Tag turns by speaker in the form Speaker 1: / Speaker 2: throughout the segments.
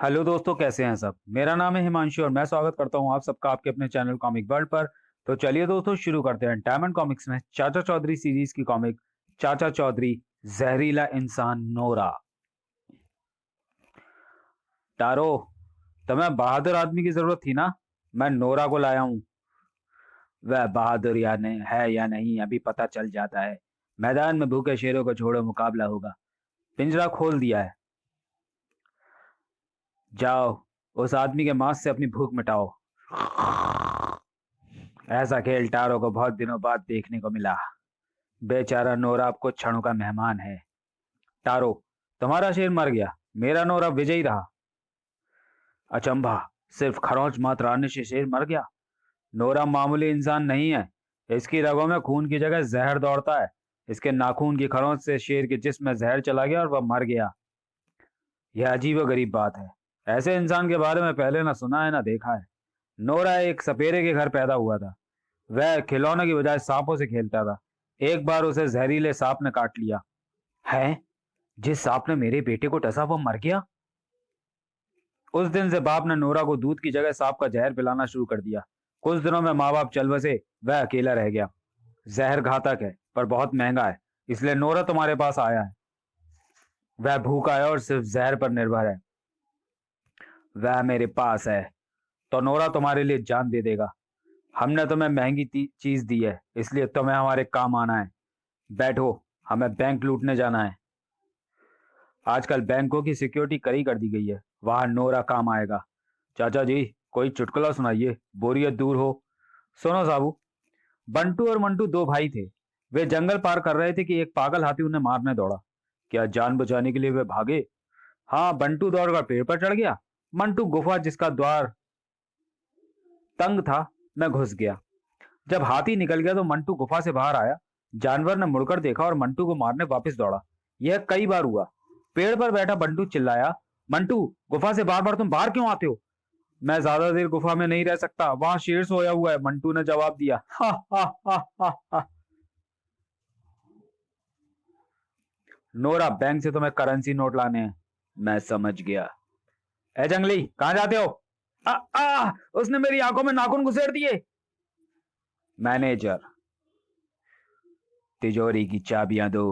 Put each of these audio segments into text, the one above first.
Speaker 1: Hello दोस्तों, कैसे हैं सब। मेरा नाम है हिमांशु और मैं स्वागत करता हूं आप सबका आपके अपने चैनल कॉमिक वर्ल्ड पर। तो चलिए दोस्तों, शुरू करते हैं डायमंड कॉमिक्स में चाचा चौधरी सीरीज की कॉमिक चाचा चौधरी जहरीला इंसान नोरा। टारो, तुम्हें बहादुर आदमी की जरूरत थी ना। मैं नोरा को लाया हूँ। वह बहादुर या नहीं है या नहीं अभी पता चल जाता है। मैदान में भूखे शेरों का छोड़ो मुकाबला होगा। पिंजरा खोल दिया है। जाओ, उस आदमी के मांस से अपनी भूख मिटाओ। ऐसा खेल टारो को बहुत दिनों बाद देखने को मिला। बेचारा नोरा अब कुछ क्षणों का मेहमान है। टारो, तुम्हारा शेर मर गया, मेरा नोरा विजयी रहा। अचंभा, सिर्फ खरोंच मात्र आने से शेर मर गया। नोरा मामूली इंसान नहीं है। इसकी रगों में खून की जगह जहर दौड़ता है। इसके नाखून की खरोंच से शेर के जिस्म में जहर चला गया और वह मर गया। यह अजीब व गरीब बात है। ऐसे इंसान के बारे में पहले ना सुना है ना देखा है। नोरा एक सपेरे के घर पैदा हुआ था। वह खिलौनों की बजाय सांपों से खेलता था। एक बार उसे जहरीले सांप ने काट लिया। है, जिस सांप ने मेरे बेटे को डसा वो मर गया। उस दिन से बाप ने नोरा को दूध की जगह सांप का जहर पिलाना शुरू कर दिया। कुछ दिनों में माँ बाप चल बसे। वह अकेला रह गया। जहर घातक है पर बहुत महंगा है, इसलिए नोरा तुम्हारे पास आया है। वह भूखा है और सिर्फ जहर पर निर्भर है। वह मेरे पास है तो नोरा तुम्हारे लिए जान दे देगा। हमने तुम्हें महंगी चीज दी है, इसलिए तुम्हें हमारे काम आना है। बैठो, हमें बैंक लूटने जाना है। आजकल बैंकों की सिक्योरिटी कड़ी कर दी गई है, वहां नोरा काम आएगा। चाचा जी, कोई चुटकुला सुनाइए, बोरियत दूर हो। सुनो साबू। बंटू और मंटू दो भाई थे। वे जंगल पार कर रहे थे कि एक पागल हाथी उन्हें मारने दौड़ा। क्या जान बचाने के लिए वे भागे? हाँ, बंटू दौड़कर पेड़ पर चढ़ गया। मंटू गुफा जिसका द्वार तंग था मैं घुस गया। जब हाथी निकल गया तो मंटू गुफा से बाहर आया। जानवर ने मुड़कर देखा और मंटू को मारने वापस दौड़ा। यह कई बार हुआ। पेड़ पर बैठा बंटू चिल्लाया, मंटू, गुफा से बार बार तुम बाहर क्यों आते हो? मैं ज्यादा देर गुफा में नहीं रह सकता, वहां शेर सोया हुआ है, मंटू ने जवाब दिया। हा हा हा हा हा। नोरा, बैंक से तुम्हें करेंसी नोट लाने हैं। मैं समझ गया। ए जंगली, कहां जाते हो? उसने मेरी आंखों में नाखून घुसेड़ दिए। मैनेजर, तिजोरी की चाबियां दो।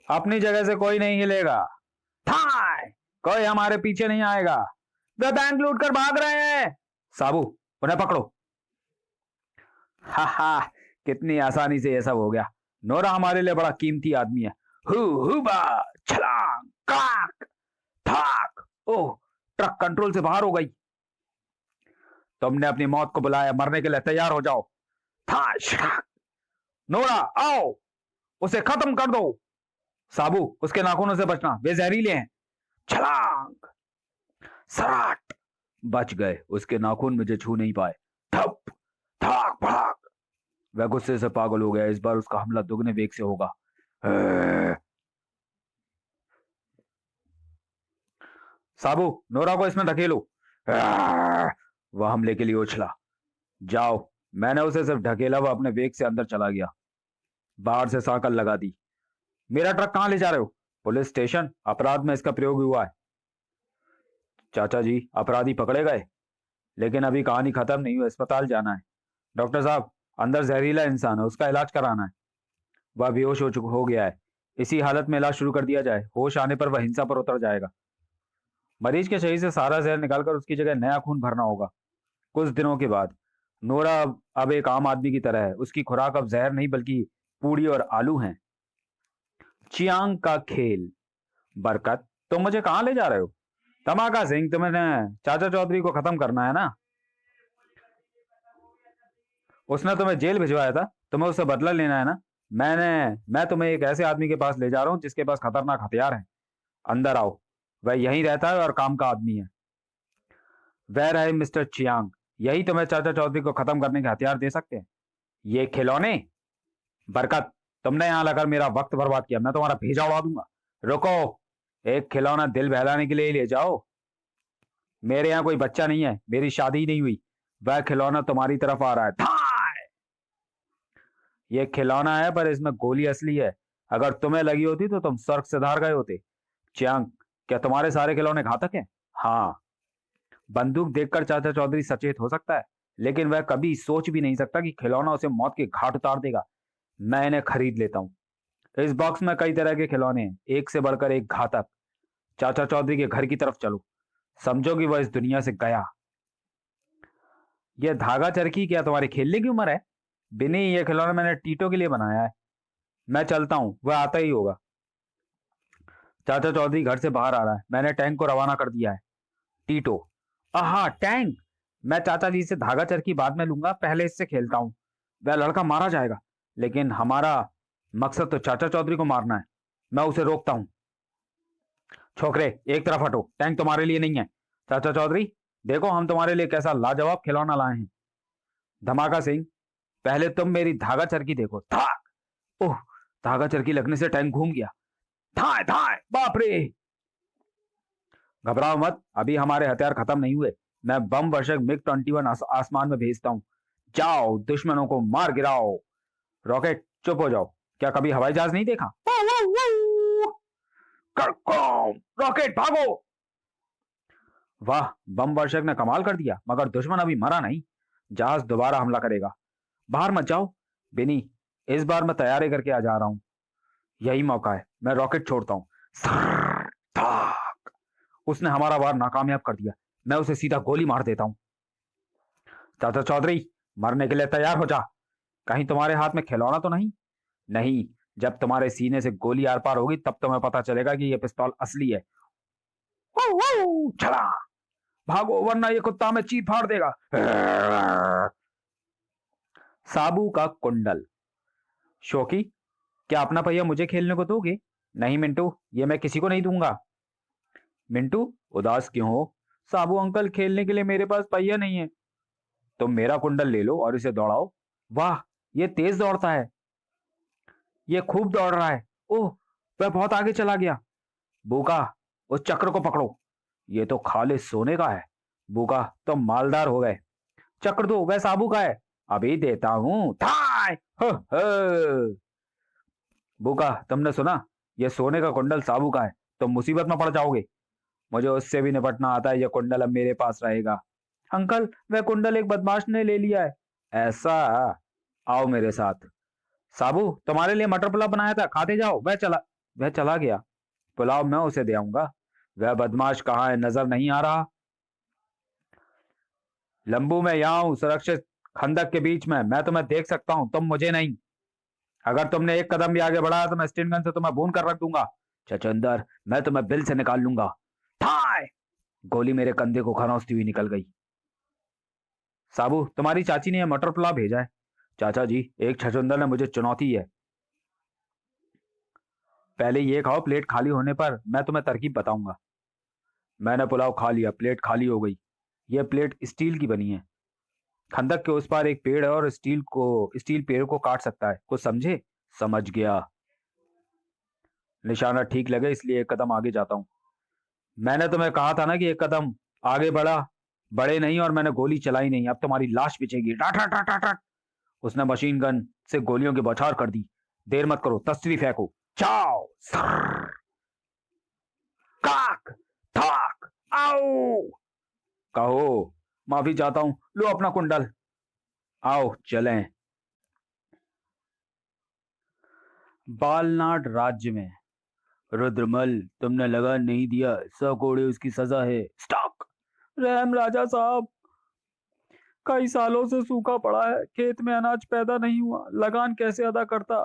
Speaker 1: अपनी जगह से कोई नहीं हिलेगा। थाय, कोई हमारे पीछे नहीं आएगा। वे बैंक लूट कर भाग रहे हैं। साबू, उन्हें पकड़ो। हा हा, कितनी आसानी से यह सब हो गया। नोरा हमारे लिए बड़ा कीमती आदमी है। हु हुबा, छलांग, काक, थाक। ओह, ट्रक कंट्रोल से बाहर हो गई। तुमने अपनी मौत को बुलाया, मरने के लिए तैयार हो जाओ। था, नोरा, आओ, उसे खत्म कर दो। साबू, उसके नाखूनों से बचना, वे जहरीले हैं। छलांग, सराट। बच गए, उसके नाखून मुझे छू नहीं पाए। थप, थाक भड़ाक। वह गुस्से से पागल हो गया। इस बार उसका हमला दुगने वेग से होगा। साबू, नोरा को इसमें धकेलो। वह हमले के लिए उछला। जाओ। मैंने उसे सिर्फ ढकेला, वह अपने वेग से अंदर चला गया। बाहर से साकल लगा दी। मेरा ट्रक कहां ले जा रहे हो? पुलिस स्टेशन, अपराध में इसका प्रयोग हुआ है। चाचा जी, अपराधी पकड़े गए, लेकिन अभी कहानी खत्म नहीं हुई, अस्पताल जाना है। डॉक्टर साहब, अंदर जहरीला इंसान है, उसका इलाज कराना है। वह बेहोश हो गया है। इसी हालत में इलाज शुरू कर दिया जाए, होश आने पर वह हिंसा पर उतर जाएगा। मरीज के शरीर से सारा जहर निकालकर उसकी जगह नया खून भरना होगा। कुछ दिनों के बाद नोरा अब एक आम आदमी की तरह है। उसकी खुराक अब जहर नहीं बल्कि पूड़ी और आलू हैं। चियांग का खेल। बरकत, तुम मुझे कहां ले जा रहे हो? धमाका सिंह, तुम्हें चाचा चौधरी को खत्म करना है ना। उसने तुम्हें जेल भिजवाया था, तुम्हें उससे बदला लेना है ना। मैं तुम्हें एक ऐसे आदमी के पास ले जा रहा हूं जिसके पास खतरनाक हथियार हैं। अंदर आओ। वह यहीं रहता है और काम का आदमी है। वह रहे मिस्टर चियांग। यही तुम्हें चाचा चौधरी को खत्म करने के हथियार दे सकते हैं। ये खिलौने। बरकत, तुमने यहां लाकर मेरा वक्त बर्बाद किया, मैं तुम्हारा भेजा उड़ा दूंगा। रुको, एक खिलौना दिल बहलाने के लिए ही ले जाओ। मेरे यहाँ कोई बच्चा नहीं है, मेरी शादी नहीं हुई। वह खिलौना तुम्हारी तरफ आ रहा है। थाय! ये खिलौना है पर इसमें गोली असली है। अगर तुम्हें लगी होती तो तुम स्वर्ग से धार गए होते। चियांग, क्या तुम्हारे सारे खिलौने घातक हैं? हाँ, बंदूक देखकर चाचा चौधरी सचेत हो सकता है, लेकिन वह कभी सोच भी नहीं सकता कि खिलौना उसे मौत के घाट उतार देगा। मैं इन्हें खरीद लेता हूँ। इस बॉक्स में कई तरह के खिलौने हैं, एक से बढ़कर एक घातक। चाचा चौधरी के घर की तरफ चलो, समझो कि वह इस दुनिया से गया। यह धागा चरखी क्या तुम्हारे खेलने की उम्र है? बिनी, यह खिलौना मैंने टीटो के लिए बनाया है। मैं चलता हूँ, वह आता ही होगा। चाचा चौधरी घर से बाहर आ रहा है। मैंने टैंक को रवाना कर दिया है। टीटो, आहा टैंक। मैं चाचा जी से धागा चरखी बाद में लूंगा, पहले इससे खेलता हूँ। वह लड़का मारा जाएगा, लेकिन हमारा मकसद तो चाचा चौधरी को मारना है। मैं उसे रोकता हूँ। छोकरे, एक तरफ हटो, टैंक तुम्हारे लिए नहीं है। चाचा चौधरी, देखो हम तुम्हारे लिए कैसा लाजवाब खिलौना लाए हैं। धमाका सिंह, पहले तुम मेरी धागा चरखी देखो। धाक। ओह, धागा चरखी लगने से टैंक घूम गया। धाए धाए, बाप रे। घबराओ मत, अभी हमारे हथियार खत्म नहीं हुए। मैं बम वर्षक मिग-21 आसमान में भेजता हूँ। जाओ, दुश्मनों को मार गिराओ। रॉकेट, चुप हो जाओ। क्या कभी हवाई जहाज नहीं देखा? रॉकेट भागो। वाह, बम वर्षक ने कमाल कर दिया, मगर दुश्मन अभी मरा नहीं। जहाज दोबारा हमला करेगा। बाहर मत जाओ। बिनी, इस बार मैं तैयारी करके आ जा रहा हूँ। यही मौका है, मैं रॉकेट छोड़ता हूँ। उसने हमारा वार नाकामयाब कर दिया। मैं उसे सीधा गोली मार देता हूँ। चाचा चौधरी, मरने के लिए तैयार हो जा। कहीं तुम्हारे हाथ में खिलौना तो नहीं? नहीं, जब तुम्हारे सीने से गोली आर पार होगी तब तुम्हें पता चलेगा कि यह पिस्तौल असली है। चला, भागो वरना ये कुत्ता में चीर फाड़ देगा। साबू का कुंडल। शोकी, क्या अपना पहिया मुझे खेलने को दोगे? नहीं मिंटू, ये मैं किसी को नहीं दूंगा। मिंटू, उदास क्यों हो? साबू अंकल, खेलने के लिए मेरे पास पहिया नहीं है। तुम मेरा कुंडल ले लो और इसे दौड़ाओ। वाह, ये तेज दौड़ता है। ये खूब दौड़ रहा है। ओह, वह बहुत आगे चला गया। बूका, उस चक्र को पकड़ो। ये तो खालिस सोने का है। बूका, तुम मालदार हो गए। चक्र दो, वह साबू का है। अभी देता हूं। थाय। ह, ह। बूका, तुमने सुना? यह सोने का कुंडल साबू का है। तुम मुसीबत में पड़ जाओगे। मुझे उससे भी निपटना आता है। यह कुंडल अब मेरे पास रहेगा। अंकल, वह कुंडल एक बदमाश ने ले लिया है। ऐसा? आओ मेरे साथ। साबू, तुम्हारे लिए मटर पुलाव बनाया था, खाते जाओ। वह चला गया। पुलाव मैं उसे दे आऊंगा। वह बदमाश कहाँ है, नजर नहीं आ रहा? लंबू, मैं यहाँ हूँ, सुरक्षित खंदक के बीच में। मैं तुम्हें देख सकता हूँ, तुम मुझे नहीं। अगर तुमने एक कदम भी आगे बढ़ाया तो मैं स्टीन गन से तुम्हें भून कर रख दूंगा। चचंदर, मैं तुम्हें बिल से निकाल लूंगा। ठाय। गोली मेरे कंधे को खरोंचती हुई निकल गई। साबू, तुम्हारी चाची ने यह मटर पुलाव भेजा है। चाचा जी, एक छछूंदर ने मुझे चुनौती है। पहले ये खाओ, प्लेट खाली होने पर मैं तुम्हें तरकीब बताऊंगा। मैंने पुलाव खा लिया, प्लेट खाली हो गई। यह प्लेट स्टील की बनी है। खंदक के उस पार एक पेड़ है और स्टील पेड़ को काट सकता है, कुछ समझे? समझ गया। निशाना ठीक लगे इसलिए एक कदम आगे जाता हूँ। मैंने तुम्हें कहा था ना कि एक कदम आगे बड़े नहीं, और मैंने गोली चलाई नहीं। अब तुम्हारी लाश बिछेगी। टाटा टाटा टाट। उसने मशीन गन से गोलियों की बौछार कर दी। देर मत करो, तस्वीर फेंको। चाओ। सर्र। काक। थाक। आओ। कहो। माफी चाहता हूं, लो अपना कुंडल। आओ चलें। बालनाट राज्य में। रुद्रमल, तुमने लगान नहीं दिया, 100 कोड़े उसकी सजा है। स्टॉक। रहम राजा साहब, कई सालों से सूखा पड़ा है, खेत में अनाज पैदा नहीं हुआ, लगान कैसे अदा करता?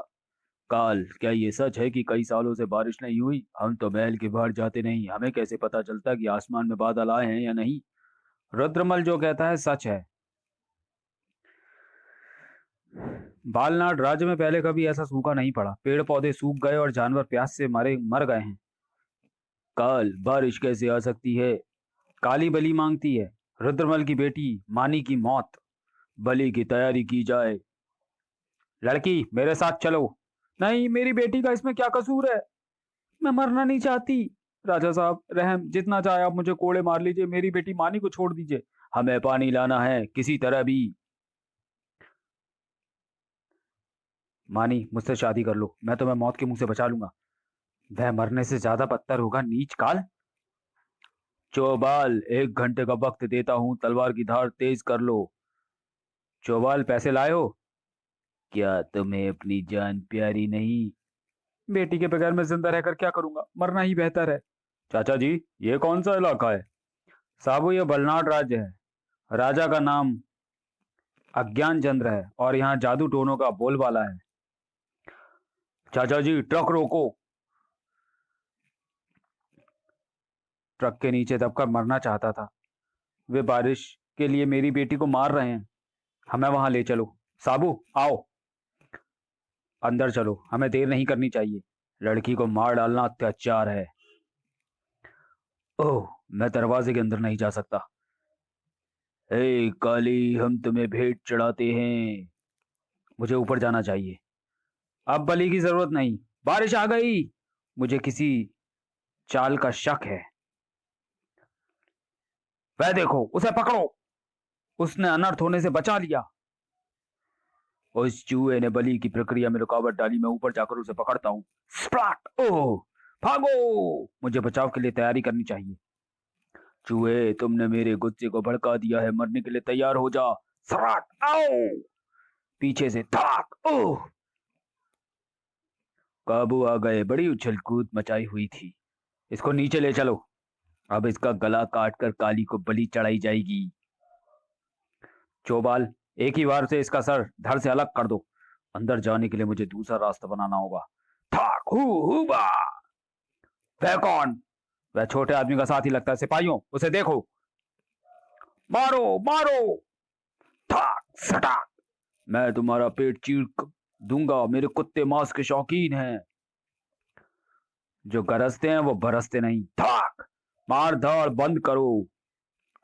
Speaker 1: काल, क्या ये सच है कि कई सालों से बारिश नहीं हुई? हम तो महल के बाहर जाते नहीं, हमें कैसे पता चलता कि आसमान में बादल आए हैं या नहीं? रुद्रमल जो कहता है सच है। बालनाट राज्य में पहले कभी ऐसा सूखा नहीं पड़ा। पेड़ पौधे सूख गए और जानवर प्यास से मर गए हैं। काल, बारिश कैसे आ सकती है? काली बलि मांगती है। रुद्रमल की बेटी मानी की मौत। बलि की तैयारी की जाए। लड़की, मेरे साथ चलो। नहीं, मेरी बेटी का इसमें क्या कसूर है? मैं मरना नहीं चाहती। राजा साहब, रहम, जितना चाहे आप मुझे कोड़े मार लीजिए, मेरी बेटी मानी को छोड़ दीजिए। हमें पानी लाना है किसी तरह भी। मानी, मुझसे शादी कर लो, मैं तुम्हें मौत के मुंह से बचा लूंगा। वह मरने से ज्यादा बदतर होगा, नीच काल। चौबाल, 1 घंटे का वक्त देता हूँ, तलवार की धार तेज कर लो। चौबाल, पैसे लाए हो? क्या तुम्हें अपनी जान प्यारी नहीं? बेटी के बगैर मैं जिंदा रहकर क्या करूंगा, मरना ही बेहतर है। चाचा जी, ये कौन सा इलाका है? साबू, ये बलनाड राज्य है। राजा का नाम अज्ञान चंद्र है और यहाँ जादू टोनों का बोलबाला है। चाचा जी, ट्रक रोको। ट्रक के नीचे दबकर मरना चाहता था। वे बारिश के लिए मेरी बेटी को मार रहे हैं। हमें वहां ले चलो। साबू, आओ, अंदर चलो, हमें देर नहीं करनी चाहिए। लड़की को मार डालना अत्याचार है। ओह, मैं दरवाजे के अंदर नहीं जा सकता। हे काली, हम तुम्हें भेंट चढ़ाते हैं। मुझे ऊपर जाना चाहिए। अब बलि की जरूरत नहीं। बारिश आ गई। मुझे किसी चाल का शक है। वह देखो, उसे पकड़ो। उसने अनर्थ होने से बचा लिया। उस चूहे ने बलि की प्रक्रिया में रुकावट डाली। मैं ऊपर जाकर उसे पकड़ता हूँ। स्प्लाट! ओह, भागो! मुझे बचाव के लिए तैयारी करनी चाहिए। चूहे, तुमने मेरे गुस्से को भड़का दिया है। मरने के लिए तैयार हो जा। सराट! आओ! पीछे से धाक! ओह! काबू आ गए। बड़ी उछल कूद मचाई हुई थी। इसको नीचे ले चलो। अब इसका गला काट कर काली को बलि चढ़ाई जाएगी। चौबाल, एक ही बार से इसका सर धड़ से अलग कर दो। अंदर जाने के लिए मुझे दूसरा रास्ता बनाना होगा। ठाक हु हुबा। वह कौन? वह छोटे आदमी का साथी लगता है। सिपाहियों, उसे देखो। मारो मारो। ठाक सटाक। मैं तुम्हारा पेट चीर दूंगा। मेरे कुत्ते मांस के शौकीन हैं। जो गरजते हैं वो बरसते नहीं। ठाक! मार धाड़ बंद करो।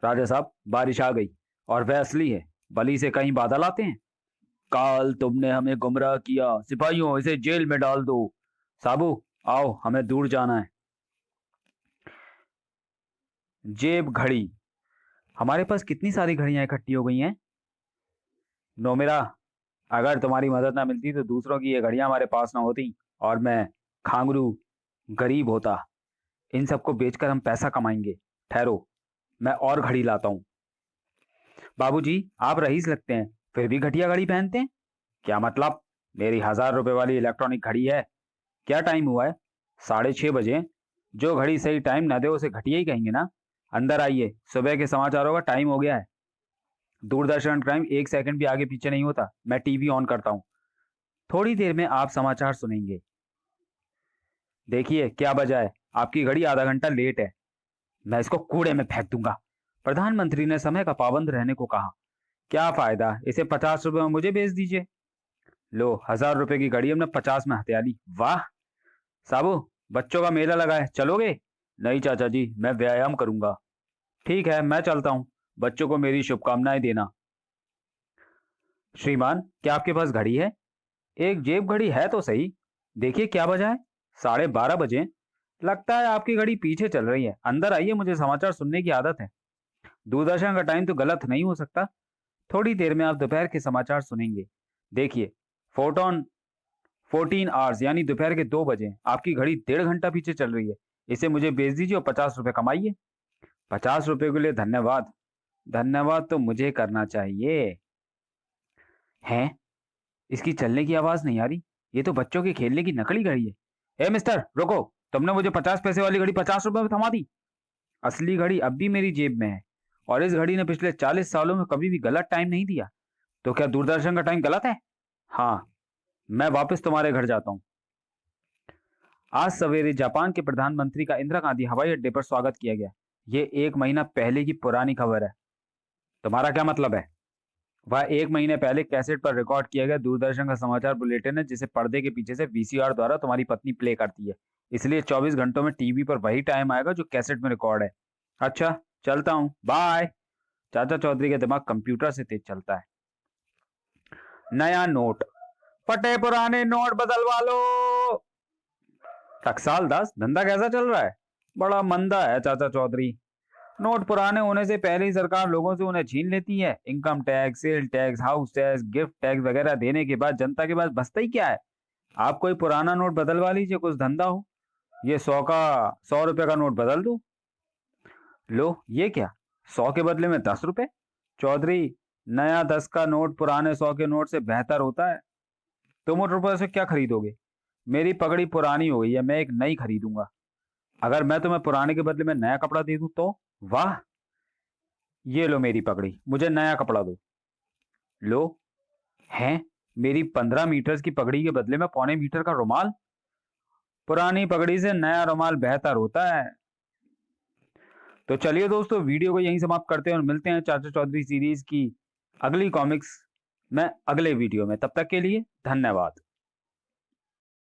Speaker 1: राजा साहब, बारिश आ गई और वह असली है। बलि से कहीं बादल आते हैं। काल, तुमने हमें गुमराह किया। सिपाहियों, इसे जेल में डाल दो। साबू, आओ, हमें दूर जाना है। जेब घड़ी। हमारे पास कितनी सारी घड़ियां इकट्ठी हो गई हैं। नोमेरा, अगर तुम्हारी मदद ना मिलती तो दूसरों की ये घड़ियां हमारे पास ना होती और मैं खांगरू गरीब होता। इन सबको बेचकर हम पैसा कमाएंगे। ठहरो, मैं और घड़ी लाता हूँ। बाबूजी, आप रईस लगते हैं, फिर भी घटिया घड़ी पहनते हैं। क्या मतलब? मेरी 1,000 रुपए वाली इलेक्ट्रॉनिक घड़ी है। क्या टाइम हुआ है? 6:30 बजे। जो घड़ी सही टाइम ना दे उसे घटिया ही कहेंगे ना। अंदर आइए, सुबह के समाचारों का टाइम हो गया है। दूरदर्शन क्राइम 1 सेकंड भी आगे पीछे नहीं होता। मैं टीवी ऑन करता हूँ। थोड़ी देर में आप समाचार सुनेंगे। देखिए क्या बजा है। आपकी घड़ी आधा घंटा लेट है। मैं इसको कूड़े में फेंक दूंगा। प्रधानमंत्री ने समय का पाबंद रहने को कहा। क्या फायदा, इसे 50 रुपए में मुझे बेच दीजिए। लो, 1,000 रुपए की घड़ी हमने 50 में हथिया ली। वाह! साबू, बच्चों का मेला लगा है, चलोगे? नहीं चाचा जी, मैं व्यायाम करूंगा। ठीक है, मैं चलता हूँ। बच्चों को मेरी शुभकामनाएं देना। श्रीमान, क्या आपके पास घड़ी है? एक जेब घड़ी है तो सही। देखिए क्या बजा है। 12:30 बजे। लगता है आपकी घड़ी पीछे चल रही है। अंदर आइए, मुझे समाचार सुनने की आदत है। दूरदर्शन का टाइम तो गलत नहीं हो सकता। थोड़ी देर में आप दोपहर के समाचार सुनेंगे। देखिए, फोटोन 14 आवर्स यानी दोपहर के 2 बजे। आपकी घड़ी 1.5 घंटा पीछे चल रही है। इसे मुझे बेच दीजिए और 50 रुपए कमाइए। 50 रुपए के लिए धन्यवाद। धन्यवाद तो मुझे करना चाहिए। हैं? इसकी चलने की आवाज नहीं आ रही। ये तो बच्चों के खेलने की नकली घड़ी है। ए मिस्टर, रुको। तुमने मुझे 50 पैसे वाली घड़ी 50 रुपए में थमा दी। असली घड़ी अब भी मेरी जेब में है और इस घड़ी ने पिछले 40 सालों में कभी भी गलत टाइम नहीं दिया। तो क्या दूरदर्शन का टाइम गलत है? हाँ। मैं वापस तुम्हारे घर जाता हूँ। आज सवेरे जापान के प्रधानमंत्री का इंदिरा गांधी हवाई अड्डे पर स्वागत किया गया। ये 1 महीना पहले की पुरानी खबर है। तुम्हारा क्या मतलब है? वह 1 महीने पहले कैसेट पर रिकॉर्ड किया गया दूरदर्शन का समाचार बुलेटिन है, जिसे पर्दे के पीछे से वीसीआर द्वारा तुम्हारी पत्नी प्ले करती है। इसलिए 24 घंटों में टीवी पर वही टाइम आएगा जो कैसेट में रिकॉर्ड है। अच्छा, चलता हूँ, बाय। चाचा चौधरी का दिमाग कंप्यूटर से तेज चलता है। नया नोट। फटे पुराने नोट बदलवा लो। टकसाल दास, धंधा कैसा चल रहा है? बड़ा मंदा है चाचा चौधरी। नोट पुराने होने से पहले ही सरकार लोगों से उन्हें छीन लेती है। Income tax, sale tax, house tax, gift tax वगैरह देने के बाद जनता के पास बचता ही क्या है। आप कोई पुराना नोट बदलवा लीजिए, कुछ धंधा हो। ये 100 का 100 रुपए का नोट बदल दो। लो ये क्या, 100 के बदले में 10 रुपए? चौधरी, नया 10 का नोट पुराने 100 के नोट से बेहतर होता है। तुम उन रुपए से क्या खरीदोगे? मेरी पगड़ी पुरानी हो गई है, मैं एक नई खरीदूंगा। अगर मैं तुम्हें पुराने के बदले में नया कपड़ा दे दूं तो? वाह, ये लो मेरी पगड़ी, मुझे नया कपड़ा दो। लो। हैं? मेरी 15 मीटर की पगड़ी के बदले में पौने 1 मीटर का रुमाल? पुरानी पगड़ी से नया रुमाल बेहतर होता है। तो चलिए दोस्तों, वीडियो को यहीं समाप्त करते हैं और मिलते हैं चाचा चौधरी सीरीज की अगली कॉमिक्स में अगले वीडियो में। तब तक के लिए धन्यवाद।